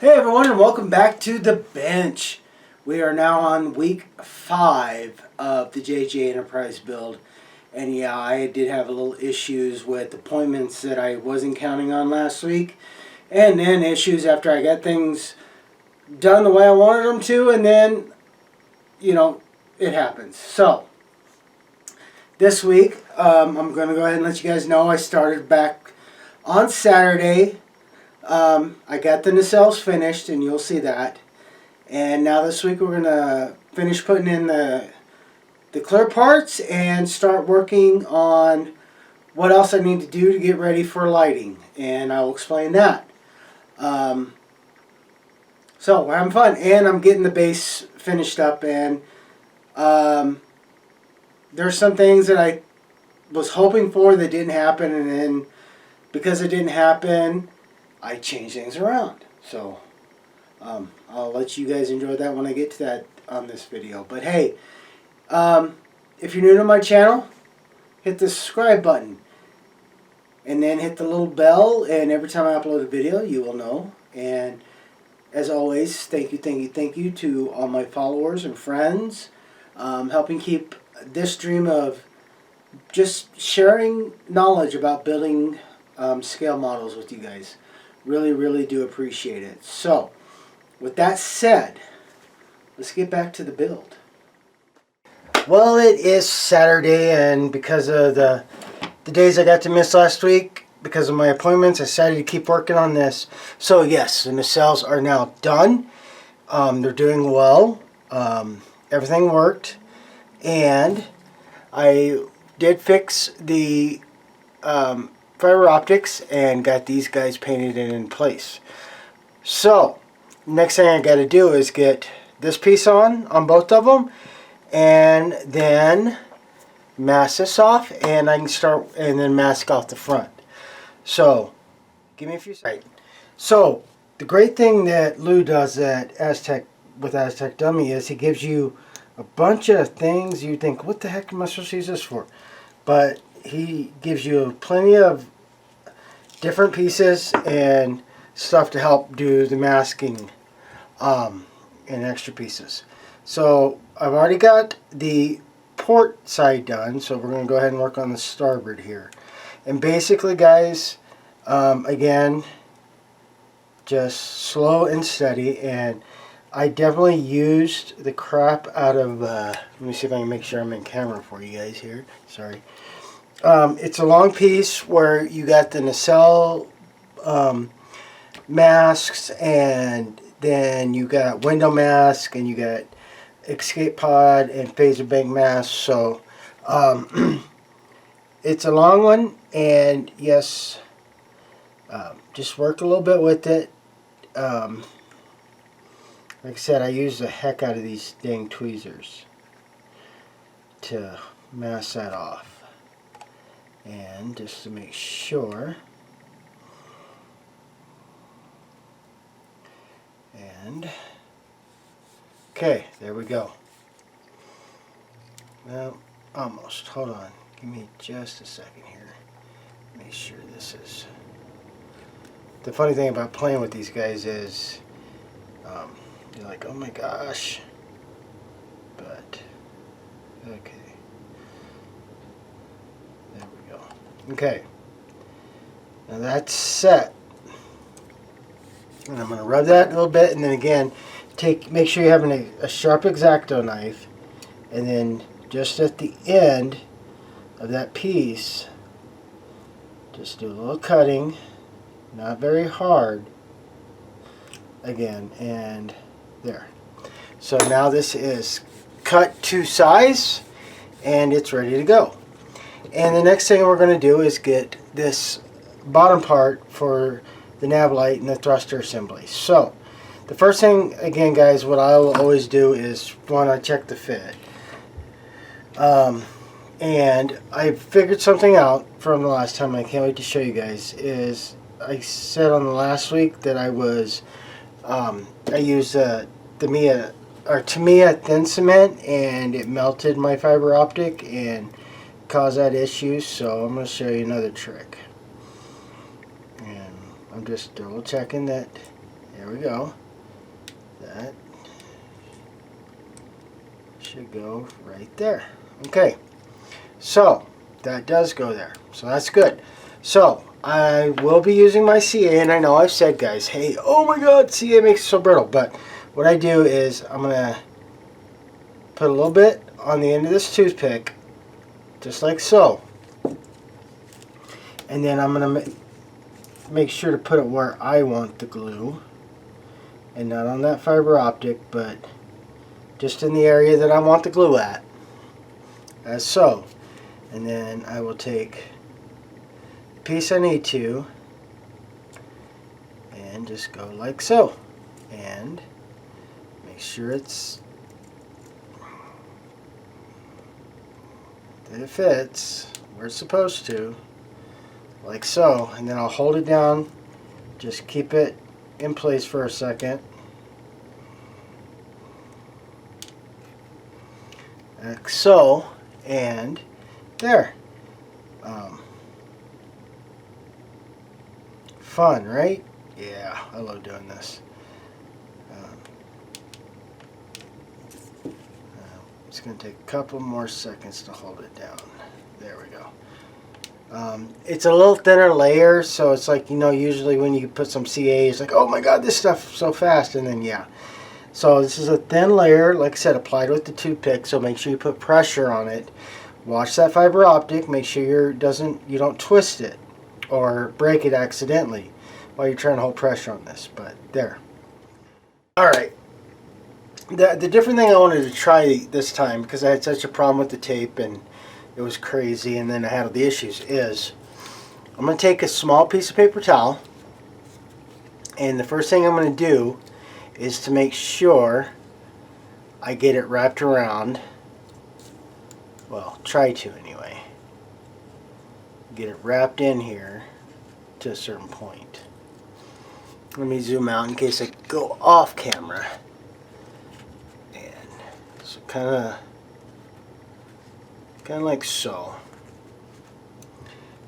Hey everyone, and welcome back to the bench. We are now on week 5 of the JJ Enterprise build. And yeah, I did have a little issues with appointments that I wasn't counting on last week. And then issues after I got things done the way I wanted them to. And then, it happens. So, this week, I'm going to go ahead and let you guys know I started back on Saturday. I got the nacelles finished, and you'll see that. And now this week we're going to finish putting in the clear parts and start working on what else I need to do to get ready for lighting. And I'll explain that. So we're having fun, and I'm getting the base finished up. And there's some things that I was hoping for that didn't happen, and then because it didn't happen, I change things around. So I'll let you guys enjoy that when I get to that on this video. But hey, if you're new to my channel, hit the subscribe button and then hit the little bell, and every time I upload a video you will know. And as always, thank you to all my followers and friends, helping keep this dream of just sharing knowledge about building scale models with you guys. Really do appreciate it. So, with that said, let's get back to the build. Well, it is Saturday, and because of the days I got to miss last week, because of my appointments, I decided to keep working on this. So yes, the nacelles are now done. They're doing well. Everything worked. And I did fix the fiber optics and got these guys painted in place. So next thing I got to do is get this piece on both of them, and then mask this off, and I can start and then mask off the front. So give me a few seconds. So the great thing that Lou does at Aztec with Aztec Dummy is he gives you a bunch of things you think, what the heck am I supposed to use this for? But he gives you plenty of different pieces and stuff to help do the masking and extra pieces. So I've already got the port side done, so we're going to go ahead and work on the starboard here. And basically, guys, again, just slow and steady. And I definitely used the crap out of let me see if I can make sure I'm in camera for you guys here. Sorry. It's a long piece where you got the nacelle masks, and then you got window mask, and you got escape pod and phaser bank mask. So it's a long one, and yes, just work a little bit with it. Like I said, I use the heck out of these dang tweezers to mask that off. And just to make sure, and okay, there we go. Well, almost. Hold on, give me just a second here. Make sure this is. The funny thing about playing with these guys is you're like, oh my gosh, but okay. Okay, now that's set, and I'm going to rub that a little bit, and then again, make sure you're having a sharp X-Acto knife, and then just at the end of that piece, just do a little cutting, not very hard, again, and there. So now this is cut to size, and it's ready to go. And the next thing we're going to do is get this bottom part for the nav light and the thruster assembly. So the first thing, again guys, what I'll always do is want to check the fit. And I figured something out from the last time, I can't wait to show you guys, is I said on the last week that I was, I used the T.B.I thin cement, and it melted my fiber optic and cause that issue. So I'm going to show you another trick, and I'm just double checking that There we go. That should go right there. Okay, so that does go there, so that's good. So I will be using my CA, and I know I've said, guys, hey, oh my god, CA makes it so brittle, but what I do is I'm gonna put a little bit on the end of this toothpick, just like so, and then I'm gonna make sure to put it where I want the glue, and not on that fiber optic, but just in the area that I want the glue at, as so. And then I will take the piece I need to and just go like so, and make sure that it fits where it's supposed to, like so. And then I'll hold it down, just keep it in place for a second, like so, and there. Fun, right? Yeah, I love doing this. It's going to take a couple more seconds to hold it down. There we go. It's a little thinner layer, so it's like, you know, usually when you put some CA, it's like, oh my god, this stuff's so fast, and then yeah. So this is a thin layer, like I said, applied with the toothpick, so make sure you put pressure on it. Watch that fiber optic, make sure you don't twist it or break it accidentally while you're trying to hold pressure on this, but there. Alright, the different thing I wanted to try this time, because I had such a problem with the tape and it was crazy and then I had all the issues, is I'm going to take a small piece of paper towel, and the first thing I'm going to do is to make sure I get it wrapped around, well, try to anyway, get it wrapped in here to a certain point. Let me zoom out in case I go off camera. And so kind of like so.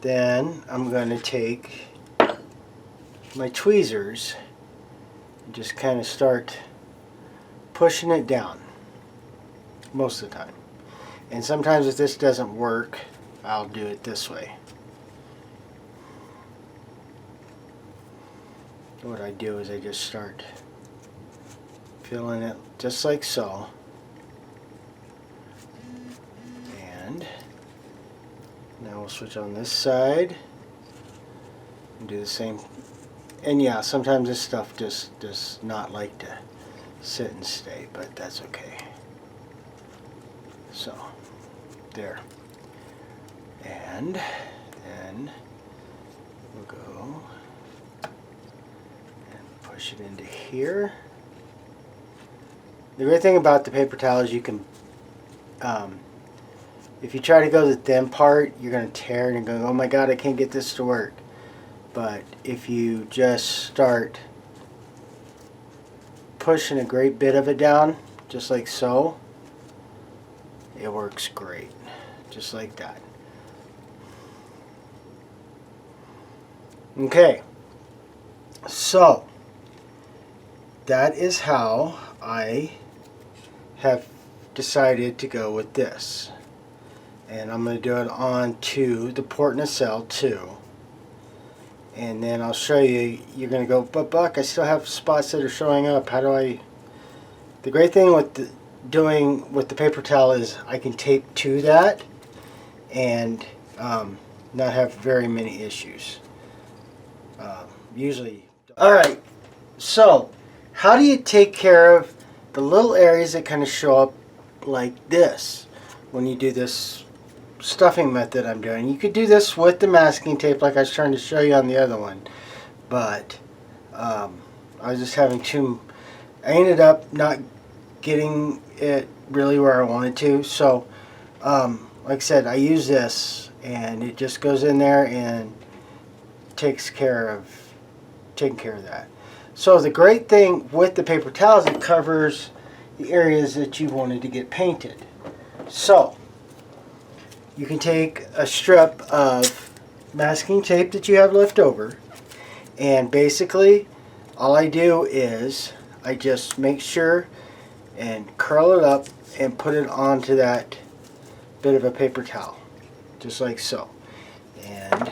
Then I'm going to take my tweezers and just kind of start pushing it down most of the time. And sometimes if this doesn't work, I'll do it this way. What I do is I just start filling it just like so. And now we'll switch on this side and do the same. And yeah, sometimes this stuff just does not like to sit and stay, but that's okay. So, there. And then we'll go and push it into here. The great thing about the paper towel is you can, if you try to go to the thin part, you're going to tear and go, oh my god, I can't get this to work. But if you just start pushing a great bit of it down, just like so, it works great. Just like that. Okay. So, that is how I have decided to go with this. And I'm going to do it onto the port in a cell too. And then I'll show you, you're going to go, but Buck, I still have spots that are showing up. How do I... The great thing with doing with the paper towel is I can tape to that and not have very many issues. Usually. Alright, so how do you take care of the little areas that kind of show up like this when you do this stuffing method I'm doing? You could do this with the masking tape like I was trying to show you on the other one, but I was just having I ended up not getting it really where I wanted to, so like I said, I use this and it just goes in there and taking care of that. So the great thing with the paper towels, it covers the areas that you wanted to get painted. So you can take a strip of masking tape that you have left over, and basically all I do is I just make sure and curl it up and put it onto that bit of a paper towel, just like so. And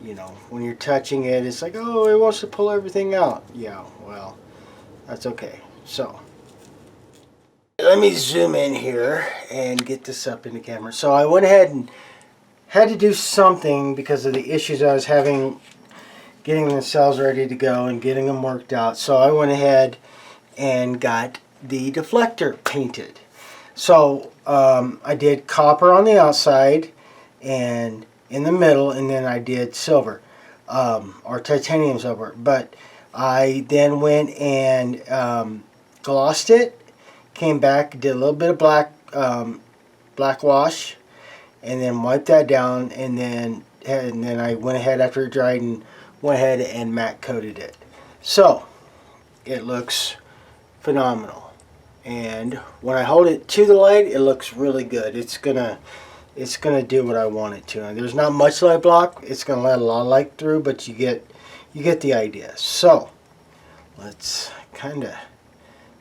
you know, when you're touching it, it's like, oh, it wants to pull everything out. Yeah, well, that's okay. So let me zoom in here and get this up in the camera. So I went ahead and had to do something because of the issues I was having getting the cells ready to go and getting them worked out. So I went ahead and got the deflector painted. So I did copper on the outside and in the middle, and then I did silver or titanium silver. But I then went and glossed it, came back, did a little bit of black wash, and then wiped that down, and then I went ahead after it dried and went ahead and matte coated it. So it looks phenomenal, and when I hold it to the light, it looks really good. It's gonna do what I want it to. And there's not much light block. It's gonna let a lot of light through, but you get the idea. So let's kind of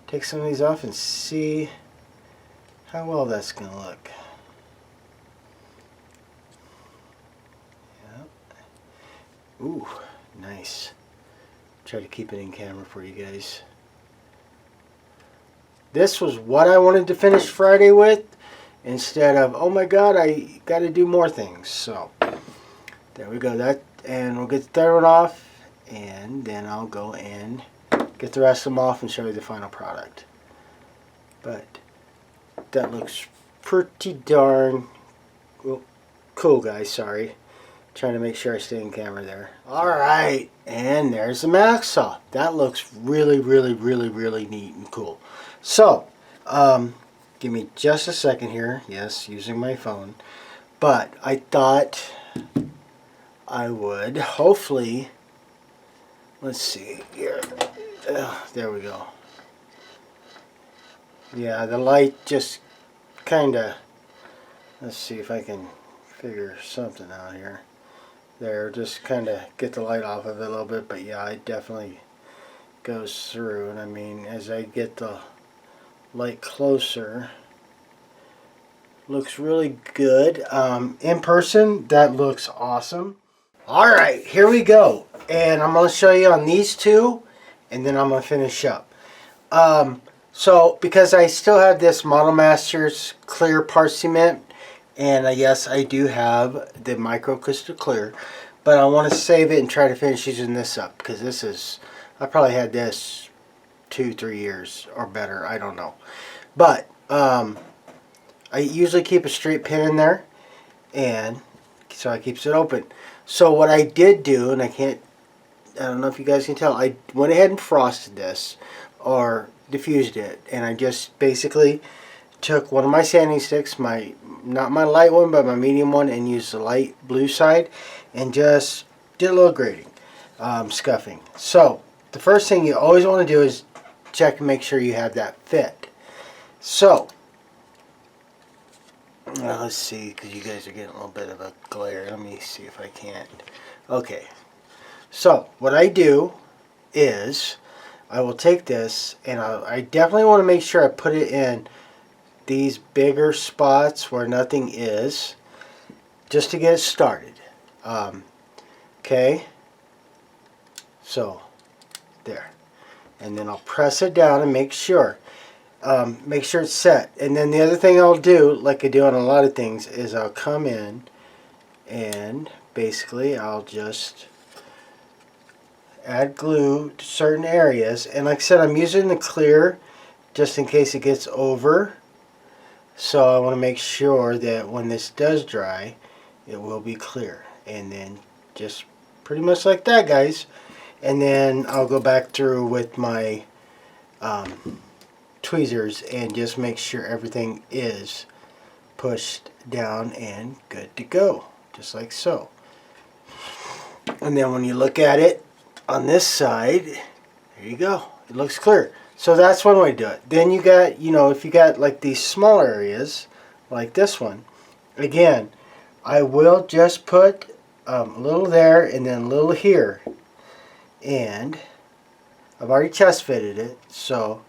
take some of these off and see how well that's gonna look. Ooh, nice. Try to keep it in camera for you guys. This was what I wanted to finish Friday with, instead of, oh my god, I got to do more things. So there we go. That, and we'll get the third one off, and then I'll go and get the rest of them off and show you the final product. But that looks pretty darn cool, guys. Sorry. Trying to make sure I stay in camera there. Alright, and there's the max saw. That looks really, really, really, really neat and cool. So, give me just a second here. Yes, using my phone. But I thought I would hopefully, let's see here. There we go. Yeah, the light just kind of, let's see if I can figure something out here. There, just kind of get the light off of it a little bit, but yeah, it definitely goes through. And I mean, as I get the light closer, looks really good. In person, that looks awesome. Alright, here we go. And I'm going to show you on these two, and then I'm going to finish up. So, because I still have this Model Masters clear part cement, and yes, I do have the micro crystal clear, but I want to save it and try to finish using this up, because this is, I probably had this 2-3 years or better, I don't know. But I usually keep a straight pin in there, and so it keeps it open. So what I did do, and I don't know if you guys can tell, I went ahead and frosted this or diffused it, and I just basically took one of my sanding sticks, not my light one, but my medium one, and used the light blue side, and just did a little grading, scuffing. So the first thing you always want to do is check and make sure you have that fit. So let's see, because you guys are getting a little bit of a glare. Let me see if I can't. Okay, so what I do is I will take this, and I definitely want to make sure I put it in these bigger spots where nothing is, just to get it started. Okay, so there, and then I'll press it down and make sure it's set. And then the other thing I'll do, like I do on a lot of things, is I'll come in and basically I'll just add glue to certain areas. And like I said, I'm using the clear just in case it gets over. So I want to make sure that when this does dry, it will be clear. And then just pretty much like that, guys. And then I'll go back through with my tweezers and just make sure everything is pushed down and good to go. Just like so. And then when you look at it on this side, there you go. It looks clear. So that's one way to do it. Then you got, if you got like these small areas, like this one, again, I will just put a little there and then a little here. and I've already test fitted it. So,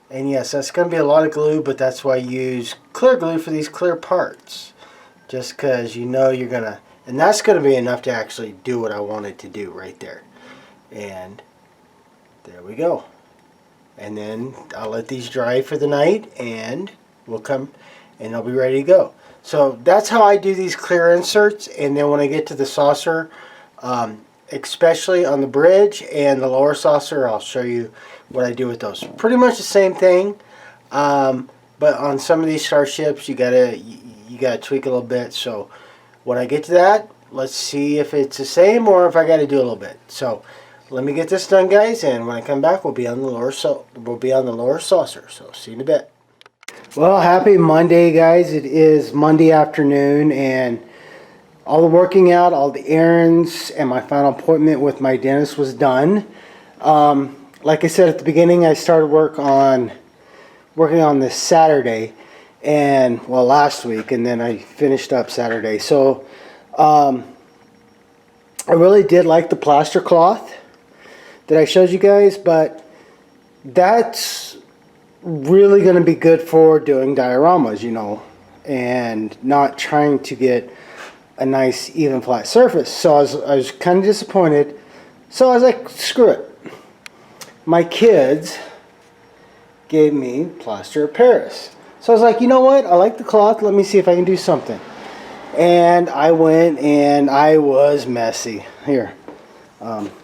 and yes, that's going to be a lot of glue, but that's why I use clear glue for these clear parts. Just because you know you're going to, and that's going to be enough to actually do what I wanted to do right there. And there we go. And then I'll let these dry for the night, and we'll come and they'll be ready to go. So that's how I do these clear inserts. And then when I get to the saucer, especially on the bridge and the lower saucer, I'll show you what I do with those. Pretty much the same thing, but on some of these starships you gotta tweak a little bit. So when I get to that, let's see if it's the same or if I got to do a little bit. So let me get this done, guys, and when I come back, we'll be on the lower saucer. So see you in a bit. Well, happy Monday, guys. It is Monday afternoon, and all the working out, all the errands, and my final appointment with my dentist was done. Like I said at the beginning, I started working on this Saturday, and well, last week, and then I finished up Saturday. So I really did like the plaster cloth that I showed you guys, but that's really going to be good for doing dioramas, you know, and not trying to get a nice even flat surface. So I was kind of disappointed. So I was like, screw it. My kids gave me plaster of Paris. So I was like, you know what? I like the cloth. Let me see if I can do something. And I went and I was messy. Here.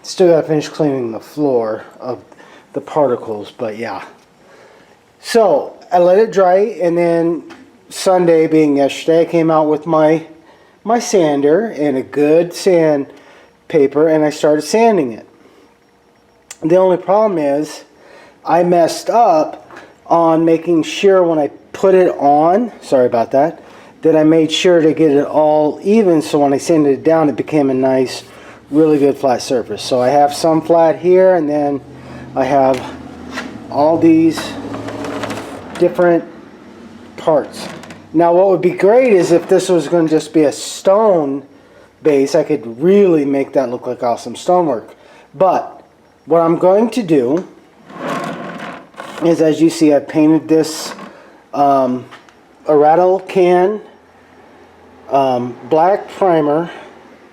Still got to finish cleaning the floor of the particles, but yeah. So I let it dry, and then Sunday, being yesterday, I came out with my sander and a good sandpaper, and I started sanding it. The only problem is I messed up on making sure when I put it on, sorry about that I made sure to get it all even, so when I sanded it down it became a nice, really good flat surface. So I have some flat here, and then I have all these different parts. Now what would be great is if this was going to just be a stone base, I could really make that look like awesome stonework. But what I'm going to do is, as you see, I painted this a rattle can, black primer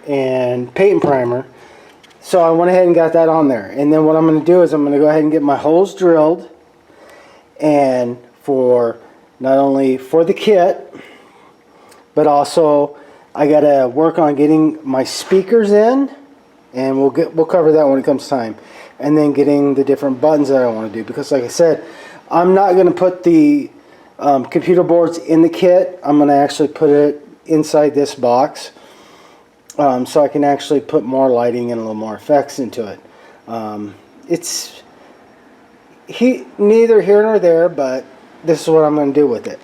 and paint primer. So I went ahead and got that on there. And then what I'm going to do is I'm going to go ahead and get my holes drilled, and for not only for the kit, but also I got to work on getting my speakers in, and we'll cover that when it comes time. And then getting the different buttons that I want to do, because like I said, I'm not going to put the computer boards in the kit. I'm going to actually put it inside this box, so I can actually put more lighting and a little more effects into it. It's neither here nor there, but this is what I'm going to do with it.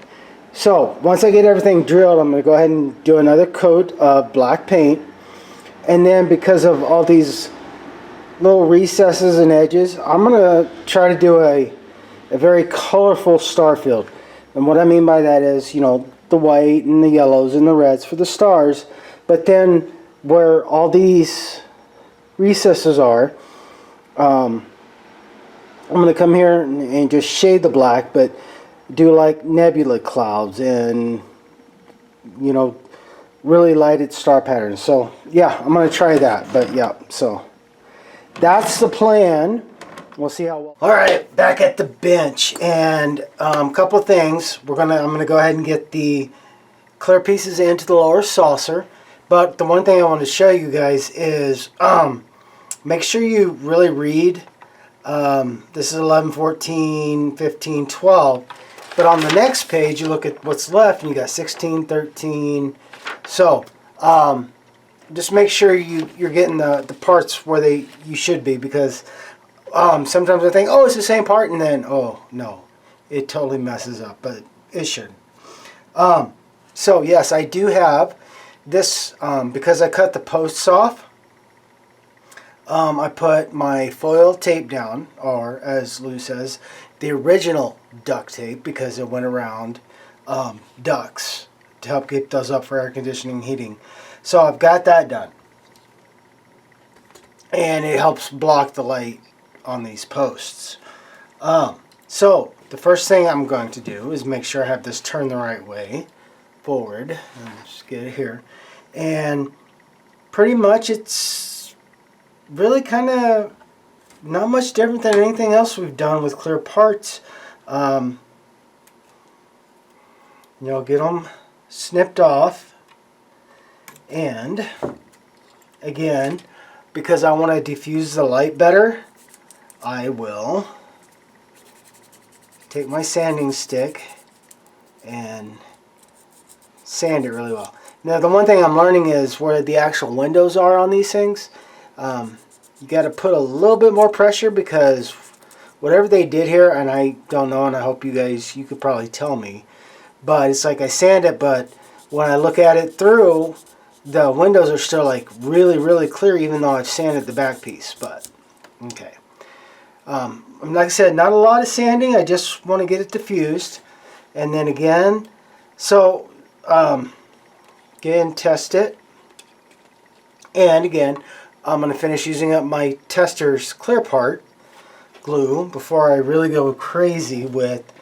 So once I get everything drilled, I'm going to go ahead and do another coat of black paint, and then because of all these little recesses and edges, I'm going to try to do a very colorful star field. And what I mean by that is, you know, the white and the yellows and the reds for the stars, but then where all these recesses are, I'm going to come here and just shade the black, but do like nebula clouds and, you know, really lighted star patterns. So yeah, I'm going to try that. But yeah, so that's the plan. We'll see how well. All right, back at the bench, and a couple of things. I'm gonna go ahead and get the clear pieces into the lower saucer. But the one thing I want to show you guys is make sure you really read. This is 11, 14, 15, 12. But on the next page, you look at what's left, and you got 16, 13. So just make sure you're getting the parts where you should be, because sometimes I think, oh, it's the same part, and then, oh, no. It totally messes up, but it shouldn't. So, yes, I do have this, because I cut the posts off, I put my foil tape down, or as Lou says, the original duct tape, because it went around ducts to help keep those up for air conditioning and heating. So I've got that done. and it helps block the light on these posts. So the first thing I'm going to do is make sure I have this turned the right way forward. Just get it here, and pretty much it's really kind of not much different than anything else we've done with clear parts. You know, get them snipped off, and again, because I want to diffuse the light better, I will take my sanding stick and sand it really well. Now the one thing I'm learning is where the actual windows are on these things. You got to put a little bit more pressure, because whatever they did here, and I don't know, and I hope you could probably tell me, but it's like I sand it, but when I look at it through, the windows are still like really, really clear, even though I've sanded the back piece. But okay, like I said, not a lot of sanding. I just want to get it diffused, and then again, so again, test it, and again, I'm going to finish using up my tester's clear part glue before I really go crazy with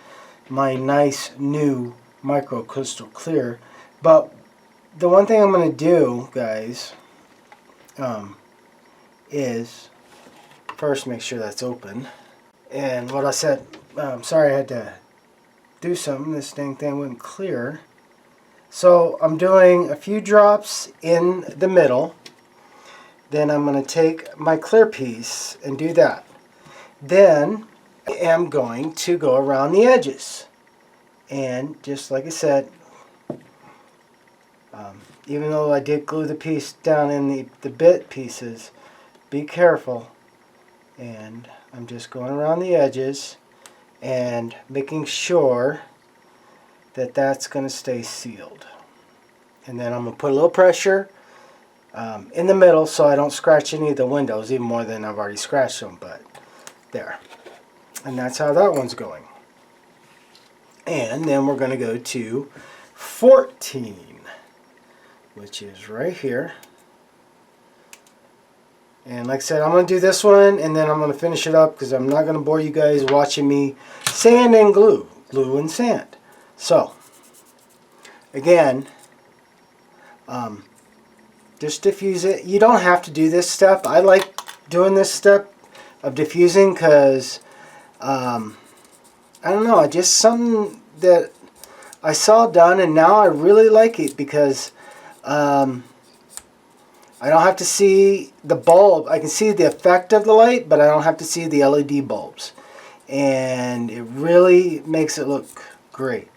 my nice new micro crystal clear. But the one thing I'm going to do, guys, is first make sure that's open. And what I said, sorry I had to do something. This dang thing wouldn't clear. So I'm doing a few drops in the middle. Then I'm going to take my clear piece and do that. Then I am going to go around the edges. And just like I said, even though I did glue the piece down in the bit pieces, be careful. And I'm just going around the edges and making sure that that's going to stay sealed. And then I'm going to put a little pressure in the middle so I don't scratch any of the windows, even more than I've already scratched them, but there. And that's how that one's going. And then we're going to go to 14, which is right here. And like I said, I'm going to do this one, and then I'm going to finish it up, because I'm not going to bore you guys watching me sand and glue and sand. So, again, just diffuse it. You don't have to do this step. I like doing this step of diffusing because, I don't know, just something that I saw done, and now I really like it, because I don't have to see the bulb. I can see the effect of the light, but I don't have to see the LED bulbs. And it really makes it look great.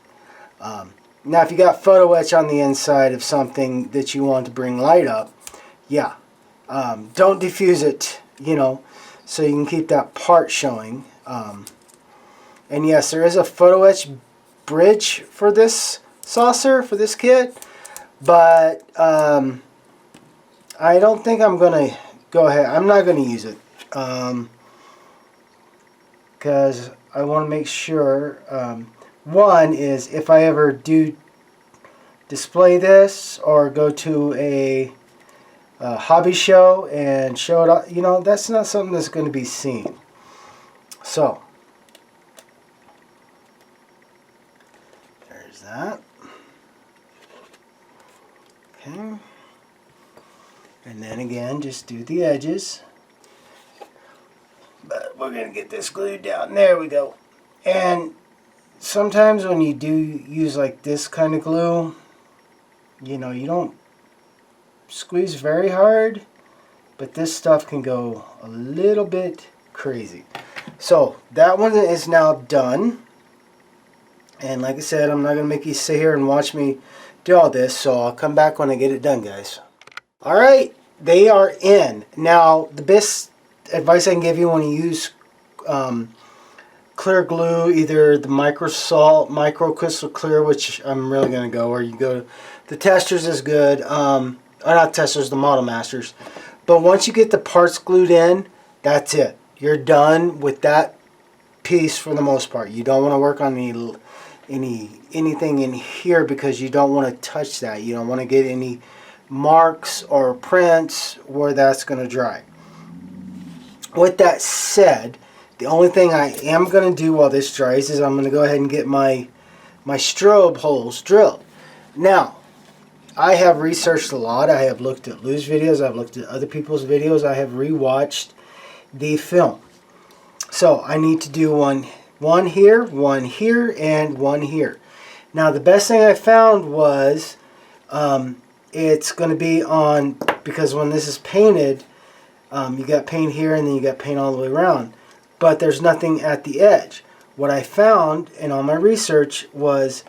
Now, if you got photo etch on the inside of something that you want to bring light up, yeah, don't diffuse it, you know, so you can keep that part showing. And yes, there is a photo etch bridge for this saucer, for this kit, but I don't think I'm going to go ahead. I'm not going to use it, because I want to make sure, one is if I ever do display this or go to a hobby show and show it off, you know, that's not something that's going to be seen. So, there's that. Okay. And then again, just do the edges. But we're going to get this glued down. There we go. And sometimes when you do use like this kind of glue, you know, you don't squeeze very hard, but this stuff can go a little bit crazy. So that one is now done. And like I said, I'm not going to make you sit here and watch me do all this, so I'll come back when I get it done, guys. Alright, they are in. Now, the best advice I can give you when you use clear glue, either the micro crystal clear, which I'm really going to go, or you can go to the testers is good, or not testers, the Model Masters. But once you get the parts glued in, that's it. You're done with that piece for the most part. You don't want to work on anything in here, because you don't want to touch that. You don't want to get any marks or prints where that's going to dry. with that said, the only thing I am going to do while this dries is I'm going to go ahead and get my strobe holes drilled. Now, I have researched a lot. I have looked at Lou's videos. I've looked at other people's videos. I have rewatched the film. So I need to do one here, and one here. Now the best thing I found was it's going to be on, because when this is painted, you got paint here and then you got paint all the way around. But there's nothing at the edge. What I found in all my research was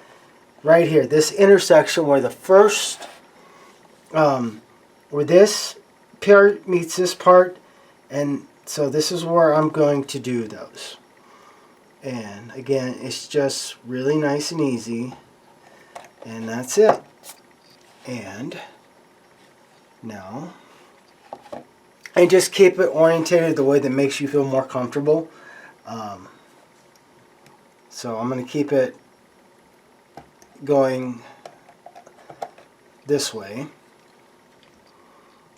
right here, this intersection where the first, where this part meets this part, and so this is where I'm going to do those. And again, it's just really nice and easy, and that's it. And now, and just keep it orientated the way that makes you feel more comfortable. So I'm going to keep it going this way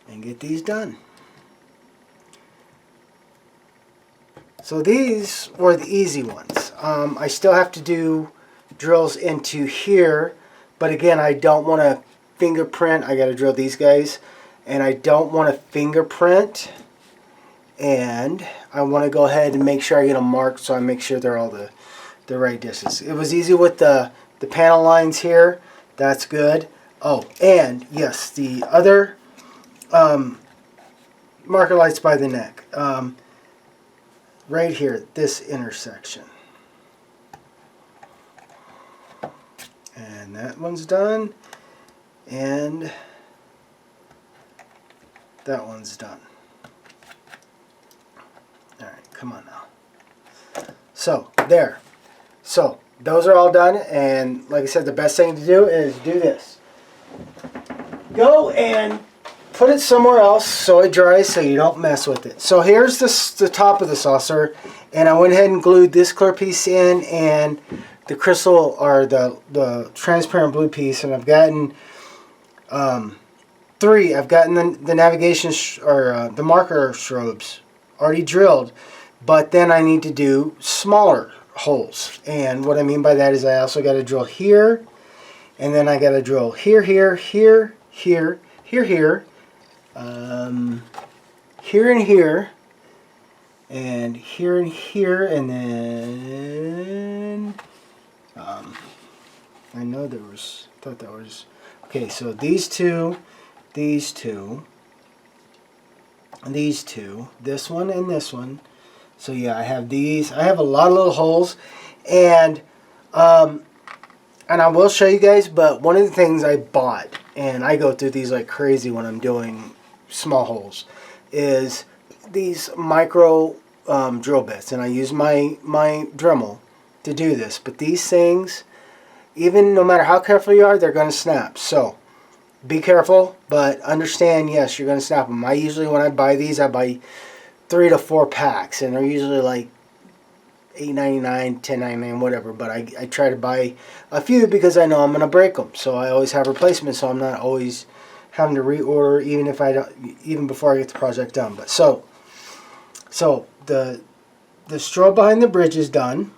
and get these done. So these were the easy ones. I still have to do drills into here, but again, I don't want to fingerprint. I got to drill these guys, and I don't want to fingerprint, and I want to go ahead and make sure I get them marked, so I make sure they're all the right distance. It was easy with the panel lines here. That's good. Oh, and yes, the other marker lights by the neck. Right here, this intersection. And that one's done. And that one's done. Alright, come on now. So, there. So, those are all done, and like I said, the best thing to do is do this. Go and put it somewhere else so it dries, so you don't mess with it. So here's the top of the saucer, and I went ahead and glued this clear piece in and the crystal, or the transparent blue piece, and I've gotten three. I've gotten the navigation the marker strobes already drilled, but then I need to do smaller holes. And what I mean by that is I also got to drill here, and then I got to drill here, here, here, here, here, here, here and here, and here and here, and then I know there was, thought that was, okay, so these two, these two, these two, this one and this one. So yeah, I have these. I have a lot of little holes, and I will show you guys, but one of the things I bought, and I go through these like crazy when I'm doing small holes, is these micro drill bits, and I use my Dremel to do this. But these things, even no matter how careful you are, they're going to snap. So be careful, but understand, yes, you're going to snap them. I usually, when I buy these, I buy 3 to 4 packs, and they're usually like $8.99, $10.99, whatever. But I try to buy a few because I know I'm going to break them. So I always have replacements, so I'm not always having to reorder, even if I don't, even before I get the project done. But so the strobe behind the bridge is done,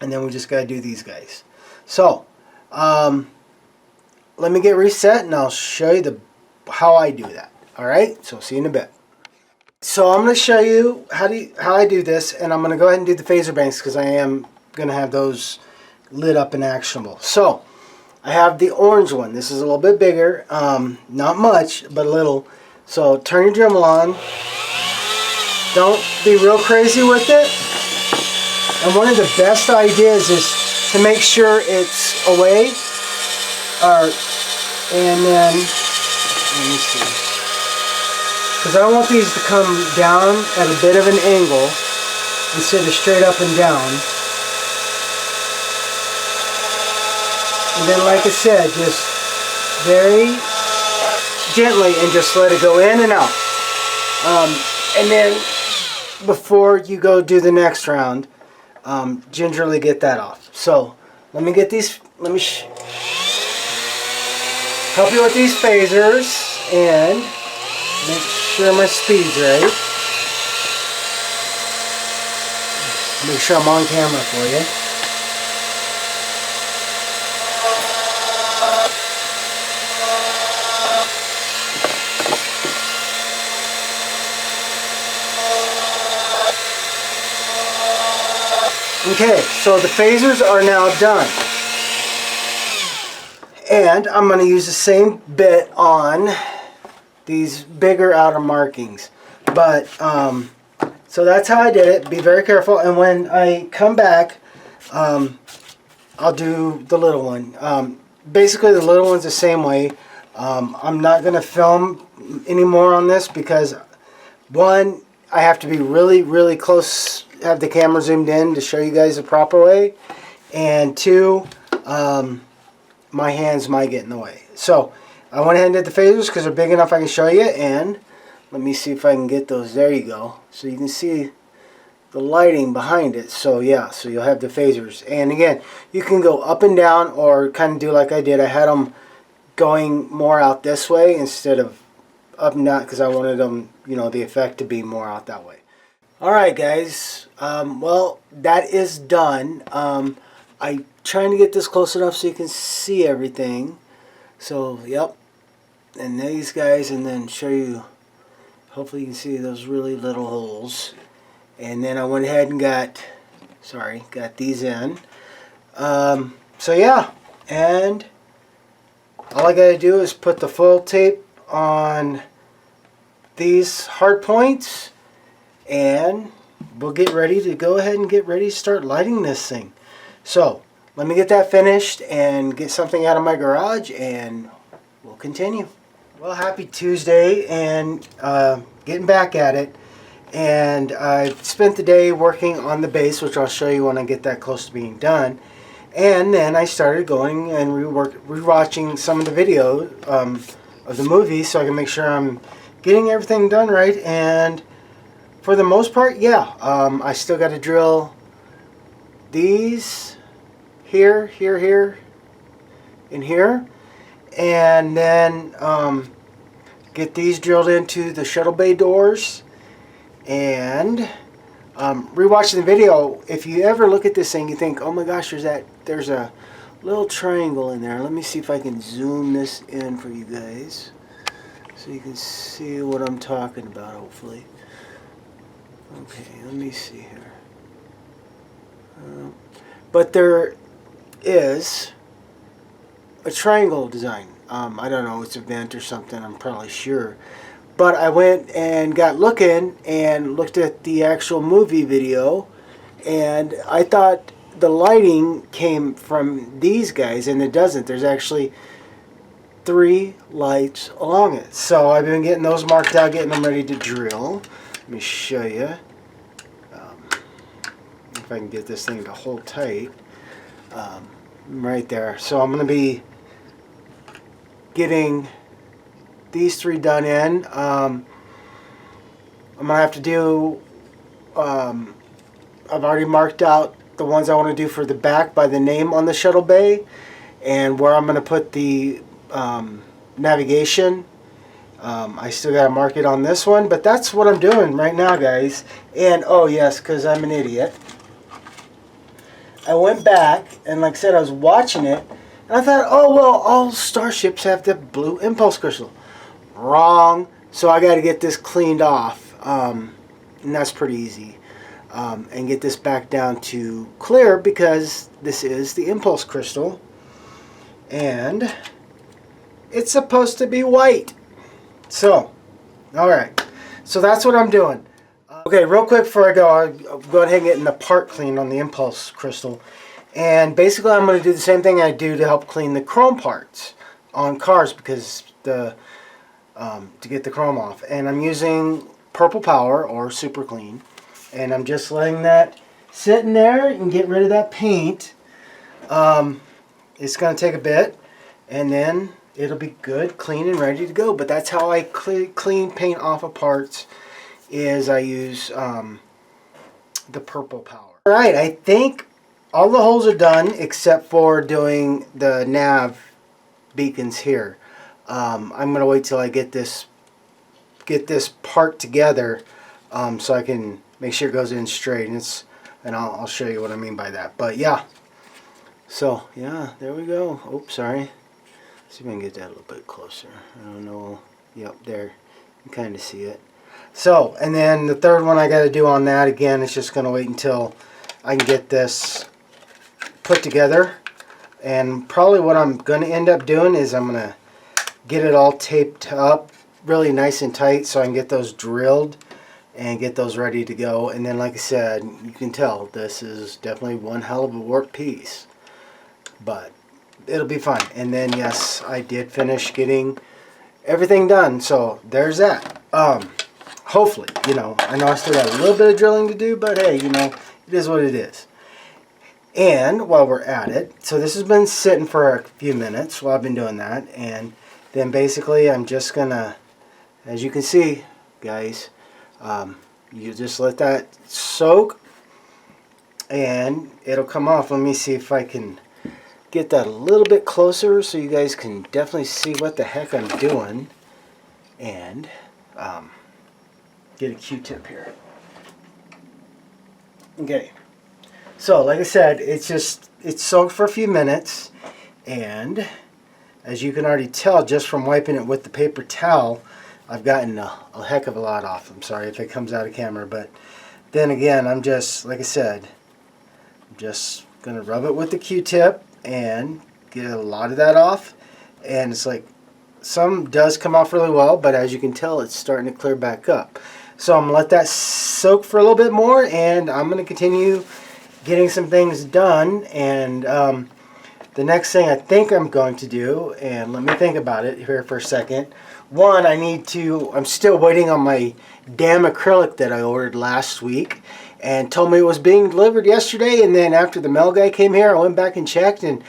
and then we just got to do these guys. So let me get reset, and I'll show you how I do that. All right, so see you in a bit. So I'm going to show you how I do this, and I'm going to go ahead and do the phaser banks because I am going to have those lit up and actionable. So I have the orange one. This is a little bit bigger, not much, but a little. So turn your Dremel on. Don't be real crazy with it. And one of the best ideas is to make sure it's away, and then, let me see. Because I want these to come down at a bit of an angle instead of straight up and down. And then, like I said, just very gently and just let it go in and out. And then before you go do the next round, gingerly get that off. So let me get these, let me help you with these phasers and make sure my speed's right. Make sure I'm on camera for you. Okay, so the phasers are now done. And I'm going to use the same bit on these bigger outer markings. But, so that's how I did it. Be very careful. And when I come back, I'll do the little one. Basically, the little one's the same way. I'm not going to film anymore on this because, one, I have to be really, really close, have the camera zoomed in to show you guys the proper way. And two, my hands might get in the way. So, I went ahead and did the phasers because they're big enough I can show you. And let me see if I can get those. There you go. So you can see the lighting behind it. So yeah, so you'll have the phasers. And again, you can go up and down or kind of do like I did. I had them going more out this way instead of up and down because I wanted them, you know, the effect to be more out that way. Alright guys, well that is done. I'm trying to get this close enough so you can see everything. So yep, and these guys, and then show you, hopefully you can see those really little holes. And then I went ahead and got these in. So yeah, and all I gotta do is put the foil tape on these hard points, and we'll get ready to go ahead and get ready to start lighting this thing. So let me get that finished and get something out of my garage, and we'll continue. Well, happy Tuesday, and getting back at it. And I spent the day working on the base, which I'll show you when I get that close to being done. And then I started going and rewatching some of the video of the movie so I can make sure I'm getting everything done right. And for the most part, yeah, I still got to drill these here, and here. And then get these drilled into the shuttle bay doors. And rewatching the video, if you ever look at this thing, you think, oh my gosh, there's a little triangle in there. Let me see if I can zoom this in for you guys so you can see what I'm talking about, hopefully. Okay, let me see here. But there is a triangle design. I don't know, it's a vent or something, I'm probably sure. But I went and got looking and looked at the actual movie video, and I thought the lighting came from these guys, and it doesn't. There's actually 3 lights along it. So I've been getting those marked out, getting them ready to drill. Let me show you. If I can get this thing to hold tight. Right there. So I'm going to be getting these 3 done in. I'm going to have to do, I've already marked out the ones I want to do for the back by the name on the shuttle bay, and where I'm going to put the navigation. I still got to mark it on this one, but that's what I'm doing right now, guys. And oh yes, because I'm an idiot, I went back and, like I said, I was watching it, and I thought, oh well, all starships have the blue impulse crystal. Wrong. So I got to get this cleaned off, and that's pretty easy, and get this back down to clear, because this is the impulse crystal and it's supposed to be white. So alright, so that's what I'm doing. Okay, real quick before I go, I'll go ahead and get the part cleaned on the impulse crystal, and basically I'm going to do the same thing I do to help clean the chrome parts on cars, because the to get the chrome off. And I'm using Purple Power or Super Clean, and I'm just letting that sit in there and get rid of that paint. It's going to take a bit, and then it'll be good, clean, and ready to go. But that's how I clean paint off of parts, is I use the Purple Power. Alright, I think all the holes are done except for doing the nav beacons here. I'm going to wait till I get this part together, so I can make sure it goes in straight. And it's and I'll show you what I mean by that. But yeah, so yeah, there we go. Oops, sorry. See if I can get that a little bit closer. I don't know. Yep, there. You kind of see it. So, and then the third one I got to do on that, again, it's just going to wait until I can get this put together. And probably what I'm going to end up doing is I'm going to get it all taped up really nice and tight so I can get those drilled and get those ready to go. And then, like I said, you can tell this is definitely one hell of a work piece. But it'll be fun. And then, yes, I did finish getting everything done. So there's that. Hopefully, you know, I know I still got a little bit of drilling to do, but hey, you know, it is what it is. And while we're at it, so this has been sitting for a few minutes while I've been doing that, and then basically I'm just gonna, as you can see, guys, you just let that soak and it'll come off. Let me see if I can get that a little bit closer so you guys can definitely see what the heck I'm doing. And get a Q-tip here. Okay, so like I said, it's soaked for a few minutes, and as you can already tell just from wiping it with the paper towel, I've gotten a heck of a lot off. I'm sorry if it comes out of camera, but then again, I'm just, like I said, I'm just gonna rub it with the Q-tip and get a lot of that off. And it's like, some does come off really well, but as you can tell, it's starting to clear back up. So I'm going to let that soak for a little bit more, and I'm going to continue getting some things done. And the next thing I think I'm going to do, and let me think about it here for a second. One, I'm still waiting on my damn acrylic that I ordered last week and told me it was being delivered yesterday. And then after the mail guy came here, I went back and checked and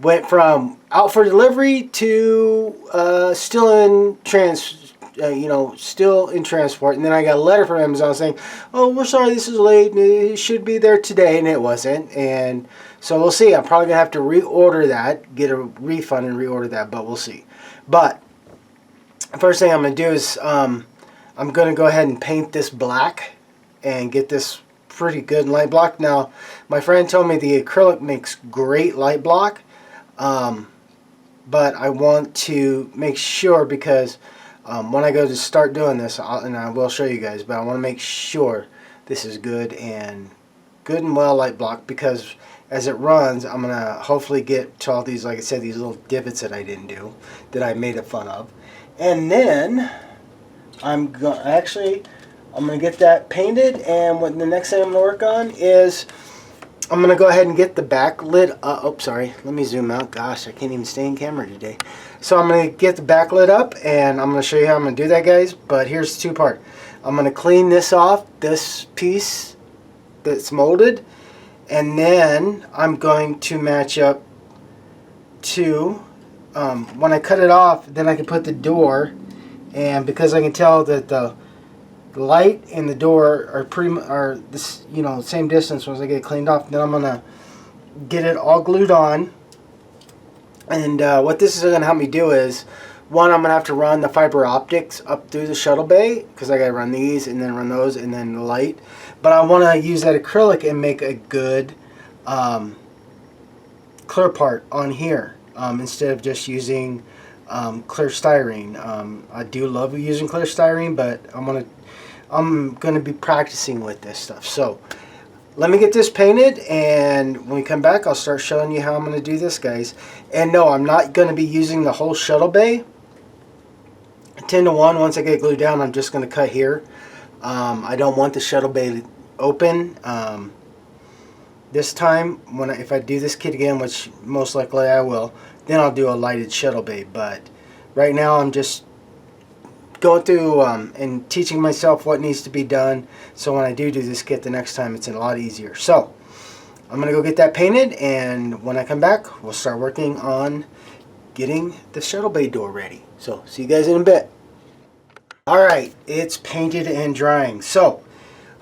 went from out for delivery to still in transport. And then I got a letter from Amazon saying, "Oh, we're sorry, this is late, and it should be there today," and it wasn't. And so we'll see. I'm probably gonna have to reorder that, get a refund and reorder that, but we'll see. But first thing I'm gonna do is I'm gonna go ahead and paint this black and get this pretty good light block. Now, my friend told me the acrylic makes great light block, but I want to make sure, because when I go to start doing this, and I will show you guys, but I want to make sure this is good and well light block, because as it runs, I'm going to hopefully get to all these, like I said, these little divots that I didn't do, that I made fun of. And then I'm going to get that painted, and what the next thing I'm going to work on is I'm going to go ahead and get the back lid up. Sorry, let me zoom out. Gosh, I can't even stay in camera today. So I'm going to get the back lid up, and I'm going to show you how I'm going to do that, guys. But here's the two part. I'm going to clean this off, this piece that's molded, and then I'm going to match up to, when I cut it off, then I can put the door, and because I can tell that the light and the door are this, same distance once I get it cleaned off, then I'm gonna get it all glued on. And what this is gonna help me do is, one, I'm gonna have to run the fiber optics up through the shuttle bay, because I gotta run these and then run those and then the light. But I want to use that acrylic and make a good clear part on here, instead of just using clear styrene. I do love using clear styrene, but I'm gonna be practicing with this stuff. So let me get this painted, and when we come back, I'll start showing you how I'm gonna do this, guys. And no, I'm not gonna be using the whole shuttle bay 10-to-1. Once I get it glued down, I'm just gonna cut here. I don't want the shuttle bay open. This time, if I do this kit again, which most likely I will, then I'll do a lighted shuttle bay. But right now, I'm just going through and teaching myself what needs to be done, so when I do this kit the next time, it's a lot easier. So I'm gonna go get that painted, and when I come back, we'll start working on getting the shuttle bay door ready. So see you guys in a bit. Alright, it's painted and drying. So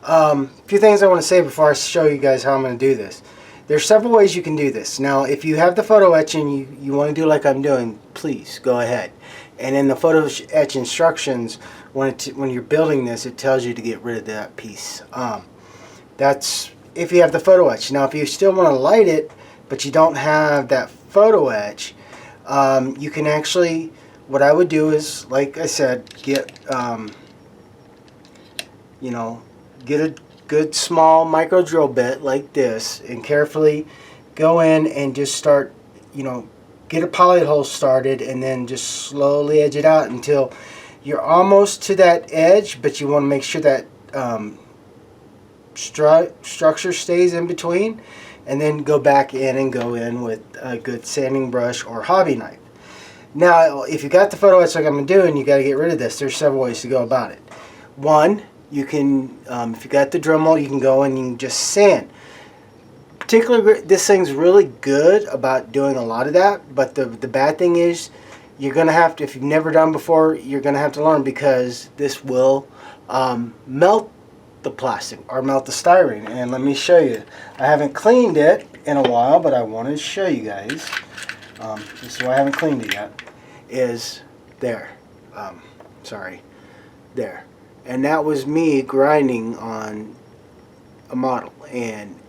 a few things I want to say before I show you guys how I'm going to do this. There's several ways you can do this. Now, if you have the photo etch and you want to do like I'm doing, please go ahead. And in the photo etch instructions, when you're building this, it tells you to get rid of that piece. That's if you have the photo etch. Now if you still want to light it but you don't have that photo etch, you can actually, what I would do is, like I said, get you know, get a good small micro drill bit like this and carefully go in and just start, you know, get a poly hole started and then just slowly edge it out until you're almost to that edge, but you want to make sure that structure stays in between, and then go back in and go in with a good sanding brush or hobby knife. Now if you got the photo etch like I'm doing, you got to get rid of this. There's several ways to go about it. One, you can, if you got the Dremel, you can go and you can just sand. Particularly, this thing's really good about doing a lot of that, but the bad thing is you're going to have to, if you've never done before, you're going to have to learn, because this will melt the plastic or melt the styrene. And let me show you. I haven't cleaned it in a while, but I wanted to show you guys. This is why I haven't cleaned it yet. Is there. Sorry. There. And that was me grinding on a model. And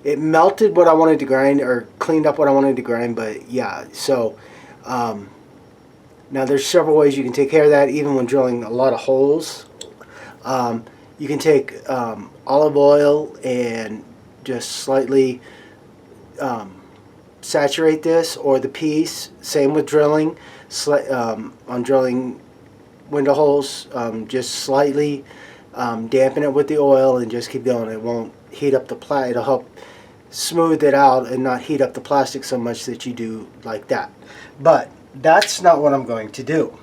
it melted what I wanted to grind, or cleaned up what I wanted to grind, but yeah, so now there's several ways you can take care of that, even when drilling a lot of holes. You can take olive oil and just slightly saturate this, or the piece, same with drilling, on drilling window holes, just slightly dampen it with the oil and just keep going. It won't heat up the plastic. It'll help smooth it out and not heat up the plastic so much that you do like that. But that's not what I'm going to do.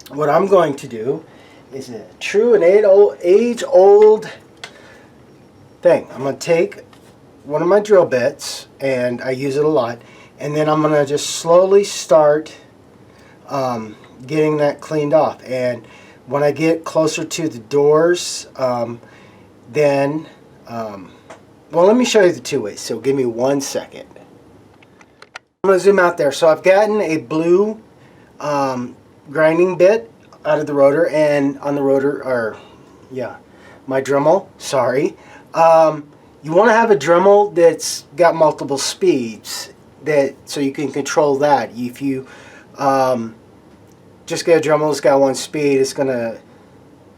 What I'm going to do is a true and age-old thing. I'm going to take one of my drill bits, and I use it a lot, and then I'm going to just slowly start getting that cleaned off. And when I get closer to the doors, then well, let me show you the two ways, so give me 1 second. I'm going to zoom out there. So I've gotten a blue grinding bit out of the rotor, and on the rotor, or yeah, my Dremel, sorry. You want to have a Dremel that's got multiple speeds, so you can control that. If you just get a Dremel that's got one speed, it's going to,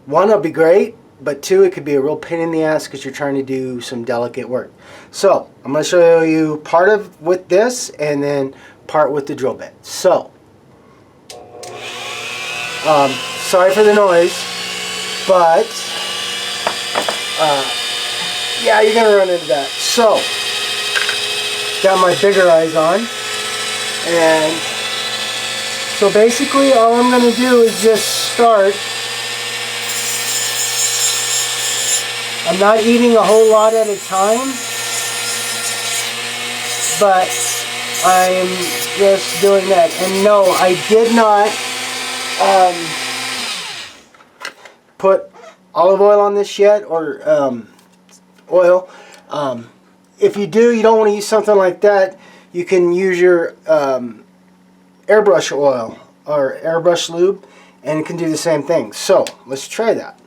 one, it'll be great, but two, it could be a real pain in the ass because you're trying to do some delicate work. So I'm going to show you part of with this, and then part with the drill bit. So sorry for the noise, but yeah, you're gonna run into that. So got my bigger eyes on, and so basically all I'm gonna do is just start. I'm not eating a whole lot at a time, but I'm just doing that. And no, I did not put olive oil on this yet, or oil. If you do, you don't want to use something like that, you can use your airbrush oil or airbrush lube, and it can do the same thing. So let's try that.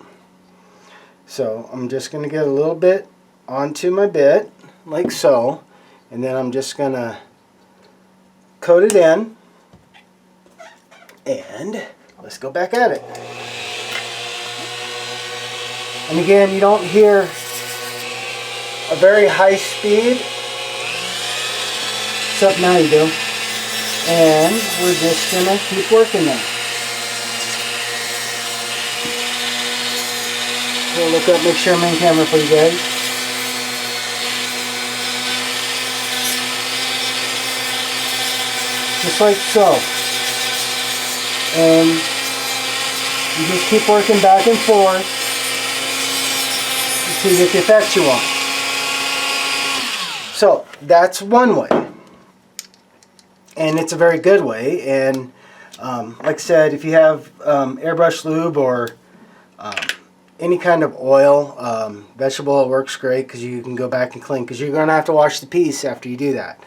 So I'm just going to get a little bit onto my bit, like so, and then I'm just going to coat it in, and let's go back at it. And again, you don't hear a very high speed, except now you do. And we're just going to keep working there. We'll look up, make sure I'm in camera for you guys. Just like so. And you just keep working back and forth until you get the effect you want. So that's one way. And it's a very good way. And like I said, if you have airbrush lube or any kind of oil, vegetable oil works great, because you can go back and clean, because you're going to have to wash the piece after you do that.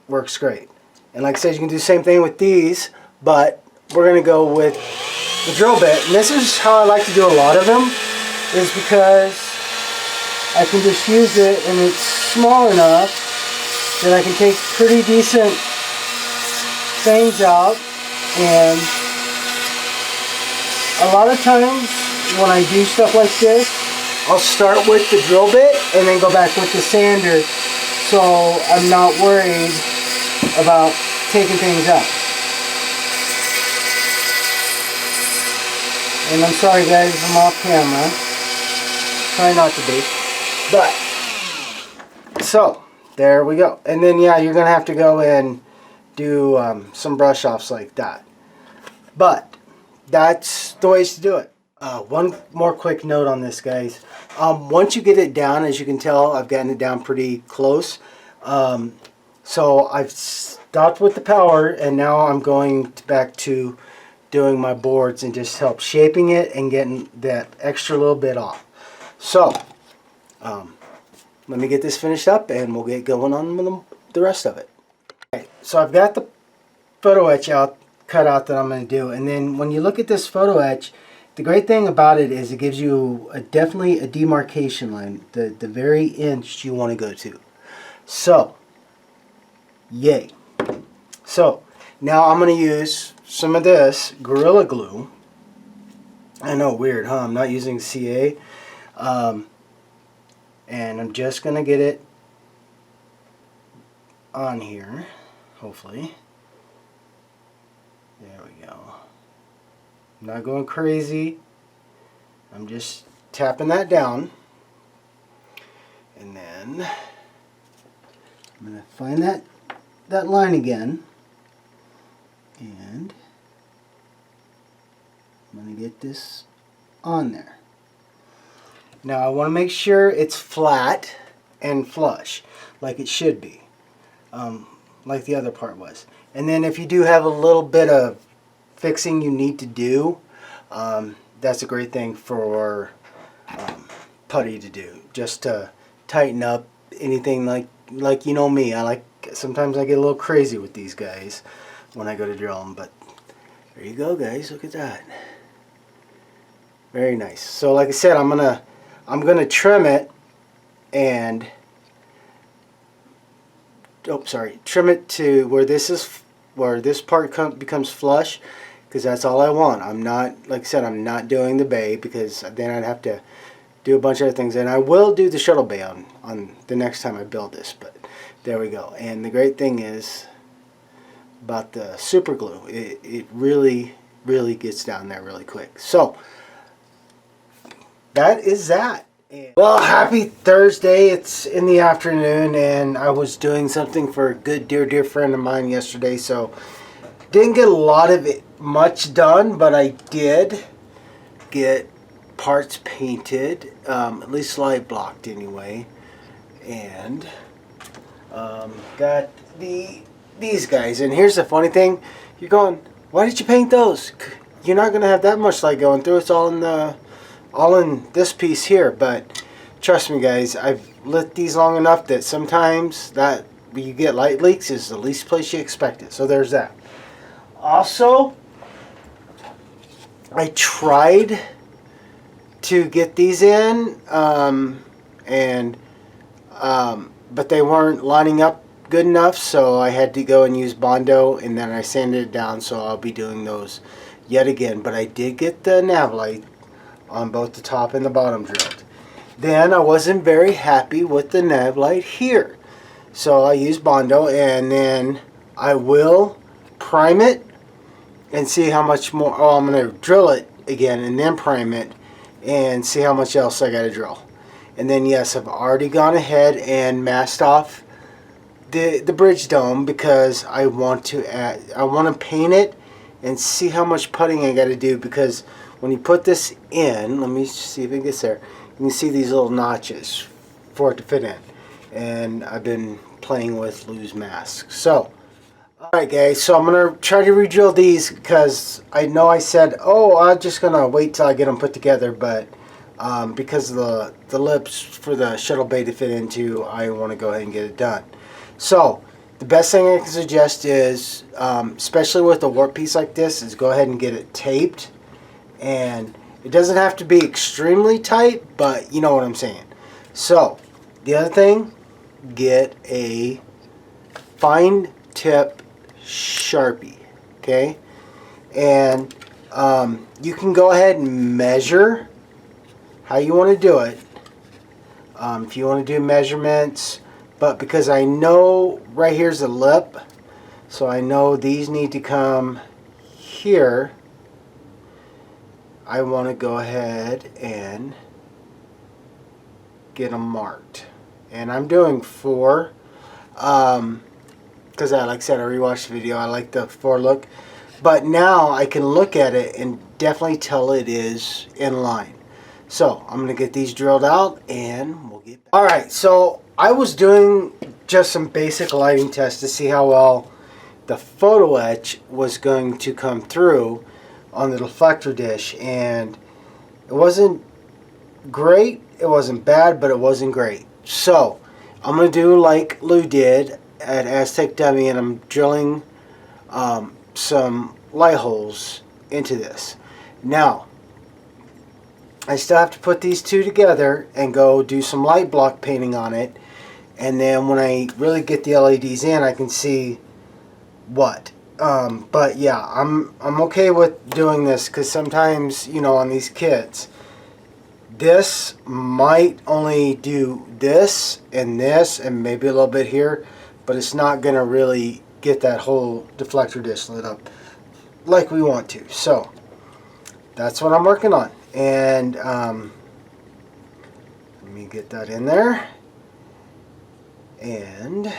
Works great. And like I said, you can do the same thing with these, but we're going to go with the drill bit. And this is how I like to do a lot of them. is because I can just use it and it's small enough that I can take pretty decent things out. And a lot of times when I do stuff like this, I'll start with the drill bit and then go back with the sander, so I'm not worried about taking things out. And I'm sorry guys if I'm off camera. Try not to be. But, so, there we go. And then yeah, you're going to have to go and do some brush offs like that. But, that's the ways to do it. One more quick note on this, guys. Once you get it down, as you can tell, I've gotten it down pretty close. So I've stopped with the power, and now I'm going back to doing my boards and just help shaping it and getting that extra little bit off. So, let me get this finished up, and we'll get going on with the rest of it. Okay, so I've got the photo etch cut out that I'm going to do, and then when you look at this photo etch, the great thing about it is it gives you definitely a demarcation line, the very inch you want to go to. So, yay. So, now I'm going to use some of this Gorilla Glue. I know, weird, huh? I'm not using CA. And I'm just going to get it on here, hopefully. There we go. I'm not going crazy. I'm just tapping that down. And then I'm going to find that line again. And I'm going to get this on there. Now I want to make sure it's flat and flush, like it should be, like the other part was. And then if you do have a little bit of fixing you need to do, that's a great thing for putty to do, just to tighten up anything like you know me. Sometimes I get a little crazy with these guys when I go to drill them, but there you go, guys. Look at that. Very nice. So like I said, I'm gonna trim it and trim it to where this part becomes flush, because that's all I want. I'm not, like I said, I'm not doing the bay, because then I'd have to do a bunch of other things, and I will do the shuttle bay on the next time I build this. But there we go. And the great thing is about the super glue, it really gets down there really quick. So that is that. Well, happy Thursday. It's in the afternoon, and I was doing something for a good dear friend of mine yesterday, so didn't get a lot of it much done, but I did get parts painted, at least light blocked anyway, and got these guys. And here's the funny thing, you're going, why did you paint those? You're not going to have that much light going through. It's all in this piece here. But trust me, guys, I've lit these long enough that sometimes that you get light leaks is the least place you expect it. So there's that. Also, I tried to get these in, but they weren't lining up good enough, so I had to go and use Bondo, and then I sanded it down, so I'll be doing those yet again. But I did get the nav light on both the top and the bottom drilled. Then I wasn't very happy with the nav light here, so I used Bondo, and then I will prime it and see how much more. Oh, I'm going to drill it again and then prime it and see how much else I got to drill. And then yes, I've already gone ahead and masked off the bridge dome, because I want to paint it and see how much putting I got to do, because when you put this in, let me see if it gets there, you can see these little notches for it to fit in, and I've been playing with loose masks. So alright guys, so I'm going to try to re-drill these, because I know I said, oh, I'm just going to wait till I get them put together, but because of the lips for the shuttle bay to fit into, I want to go ahead and get it done. So the best thing I can suggest is, especially with a warp piece like this, is go ahead and get it taped. And It doesn't have to be extremely tight, but you know what I'm saying. So, the other thing, get a fine tip Sharpie, okay? And you can go ahead and measure how you want to do it. If you want to do measurements, but because I know right here's the lip, so I know these need to come here, I want to go ahead and get them marked. And I'm doing 4 because like I said, I rewatched the video. I like the 4 look, but now I can look at it and definitely tell it is in line. So I'm gonna get these drilled out and we'll get back. All right, so I was doing just some basic lighting tests to see how well the photo etch was going to come through on the deflector dish, and it wasn't great, it wasn't bad, but it wasn't great. So I'm gonna do like Lou did at Aztec Dummy, and I'm drilling some light holes into this. Now I still have to put these two together and go do some light block painting on it, and then when I really get the LEDs in, I can see what. But yeah, I'm okay with doing this because sometimes, you know, on these kits, this might only do this and maybe a little bit here, but it's not gonna really get that whole deflector dish lit up like we want to. So that's what I'm working on, and let me get that in there, and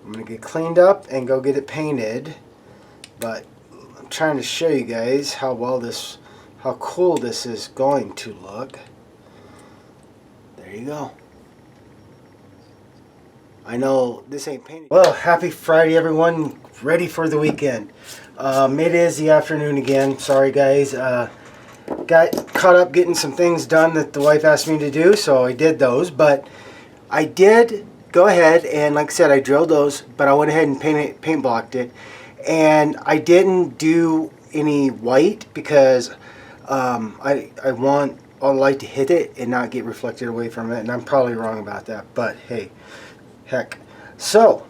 I'm gonna get cleaned up and go get it painted. But I'm trying to show you guys how cool this is going to look. There you go. I know this ain't painted. Well, happy Friday, everyone. Ready for the weekend. It is the afternoon again. Sorry, guys. Got caught up getting some things done that the wife asked me to do, so I did those. But I did go ahead and, like I said, I drilled those, but I went ahead and paint blocked it. And I didn't do any white because I want all the light to hit it and not get reflected away from it. And I'm probably wrong about that, but hey, heck. So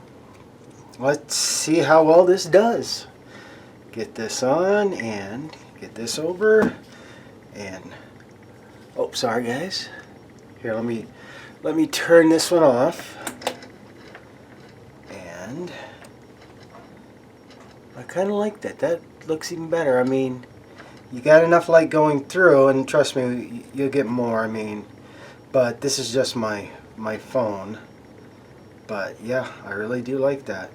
let's see how well this does. Get this on and get this over, and oh, sorry guys. Here, let me turn this one off. And I kind of like that. That looks even better. I mean, you got enough light going through, and trust me, you'll get more. I mean, but this is just my phone. But yeah, I really do like that.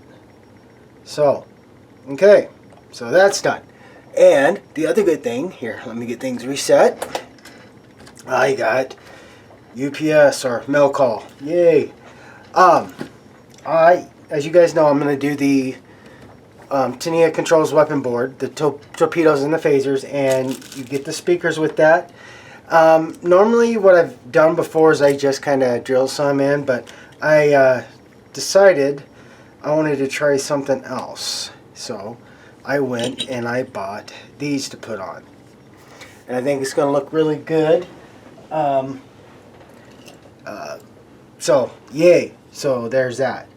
So, okay, so that's done. And the other good thing, here, let me get things reset. I got UPS or mail call. Yay. As you guys know, I'm going to do the Tania Controls weapon board, the torpedoes and the phasers, and you get the speakers with that. Normally what I've done before is I just kind of drill some in, but I decided I wanted to try something else. So I went and I bought these to put on. And I think it's going to look really good. So, yay. So there's that.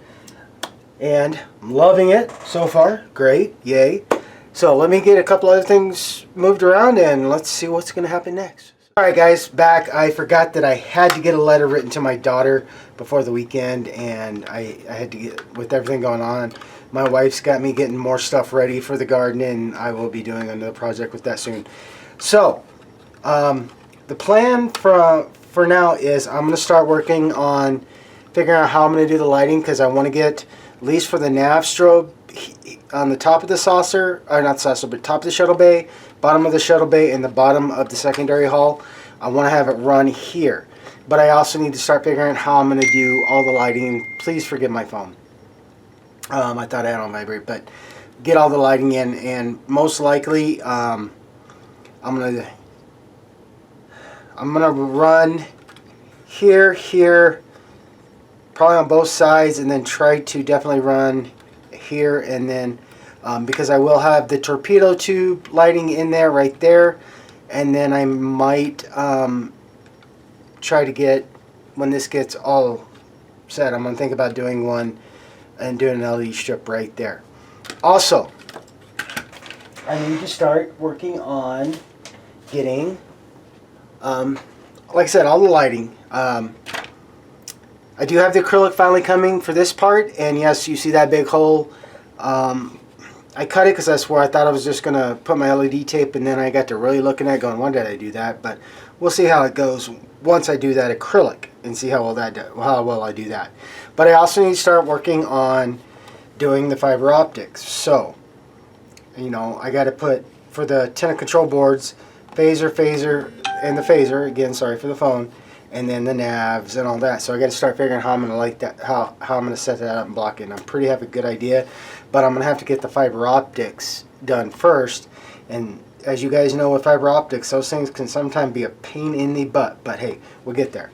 And I'm loving it so far. Great. Yay. So let me get a couple other things moved around and let's see what's going to happen next. Alright guys, back. I forgot that I had to get a letter written to my daughter before the weekend, and I had to get, with everything going on, my wife's got me getting more stuff ready for the garden, and I will be doing another project with that soon. So, the plan for now is I'm going to start working on figuring out how I'm going to do the lighting, because I want to get, at least for the nav strobe, on the top of the saucer, or not saucer, but top of the shuttle bay, bottom of the shuttle bay, and the bottom of the secondary hull. I want to have it run here. But I also need to start figuring out how I'm going to do all the lighting. Please forgive my phone. I thought I had on vibrate, but get all the lighting in, and most likely I'm gonna run here, probably on both sides, and then try to definitely run here, and then because I will have the torpedo tube lighting in there right there, and then I might try to get, when this gets all set, I'm going to think about doing one and doing an LED strip right there. Also, I need to start working on getting, like I said, all the lighting. I do have the acrylic finally coming for this part, and yes, you see that big hole. I cut it because that's where I thought I was just going to put my LED tape, and then I got to really looking at it going, why did I do that? But we'll see how it goes once I do that acrylic and see how well I do that. But I also need to start working on doing the fiber optics. So, you know, I got to put, for the antenna control boards, phaser, and the phaser, again, sorry for the phone, and then the navs and all that. So I got to start figuring how I'm going to like that, how I'm going to set that up and block it. And I'm pretty have a good idea, but I'm going to have to get the fiber optics done first. And as you guys know with fiber optics, those things can sometimes be a pain in the butt, but hey, we'll get there.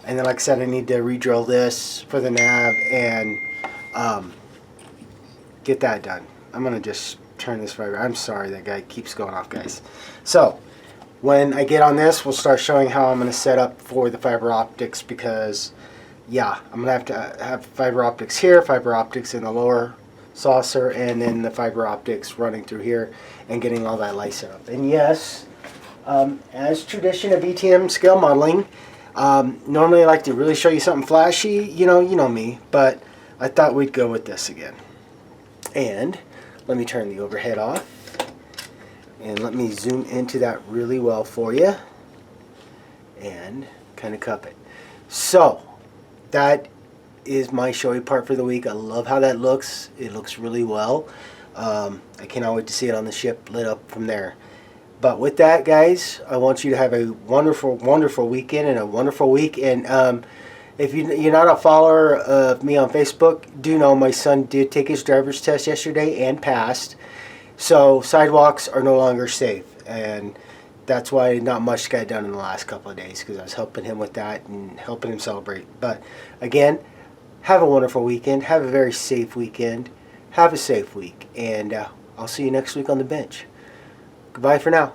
And then like I said, I need to re-drill this for the nav and get that done. I'm going to just turn this fiber. I'm sorry, that guy keeps going off, guys. So when I get on this, we'll start showing how I'm going to set up for the fiber optics, because yeah, I'm going to have fiber optics here, fiber optics in the lower saucer, and then the fiber optics running through here and getting all that light set up. And yes, as tradition of ETM scale modeling, normally I like to really show you something flashy, you know me, but I thought we'd go with this again. And let me turn the overhead off. And let me zoom into that really well for you and kind of cup it. So that is my showy part for the week. I love how that looks. It looks really well. I cannot wait to see it on the ship lit up from there. But with that, guys, I want you to have a wonderful, wonderful weekend and a wonderful week. And if you're not a follower of me on Facebook, do know my son did take his driver's test yesterday and passed. So sidewalks are no longer safe, and that's why not much got done in the last couple of days, because I was helping him with that and helping him celebrate. But again, have a wonderful weekend. Have a very safe weekend. Have a safe week, and I'll see you next week on the bench. Goodbye for now.